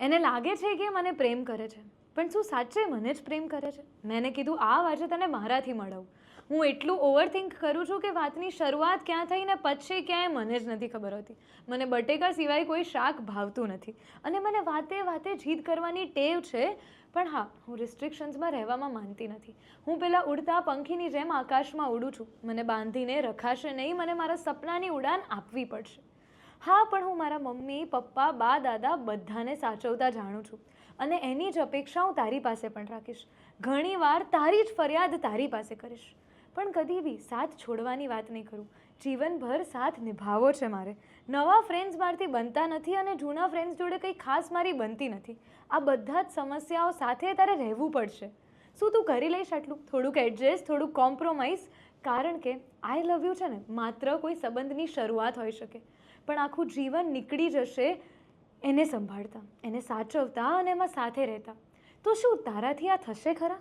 એને લાગે છે કે મને પ્રેમ કરે છે, પણ શું સાચે મને જ પ્રેમ કરે છે? મેં એને કીધું આજે તને મારાથી મળાવું. હું એટલું ઓવરથિંક કરું છું કે વાતની શરૂઆત ક્યાં થઈ ને પછી ક્યાંય મને જ નથી ખબર હોતી. મને બટેકા સિવાય કોઈ શાક ભાવતું નથી અને મને વાતે વાતે જીદ કરવાની ટેવ છે. પણ હા, હું રિસ્ટ્રિક્શન્સમાં રહેવામાં માનતી નથી. હું પેલા ઉડતા પંખીની જેમ આકાશમાં ઉડું છું. મને બાંધીને રખાશે નહીં, મને મારા સપનાની ઉડાન આપવી પડશે. હા, પણ હું મારા મમ્મી, પપ્પા, બા, દાદા બધાને સાચવતા જાણું છું અને એની જ અપેક્ષા હું તારી પાસે પણ રાખીશ. ઘણીવાર તારી જ ફરિયાદ તારી પાસે કરીશ, પણ કદી બી સાથ છોડવાની વાત નહીં કરું. જીવનભર સાથ નિભાવવો છે મારે. નવા ફ્રેન્ડ્સ મારાથી બનતા નથી અને જૂના ફ્રેન્ડ્સ જોડે કંઈ ખાસ મારી બનતી નથી. આ બધા જ સમસ્યાઓ સાથે તારે રહેવું પડશે. શું તું કરી લઈશ આટલું? થોડુંક એડજસ્ટ, થોડુંક કોમ્પ્રોમાઇઝ. કારણ કે આઈ લવ યુ છે ને માત્ર કોઈ સંબંધની શરૂઆત હોઈ શકે, પણ આખું જીવન નીકળી જશે એને સંભાળતા, એને સાચવતા અને એમાં સાથે રહેતા. તો શું તારાથી આ થશે ખરા?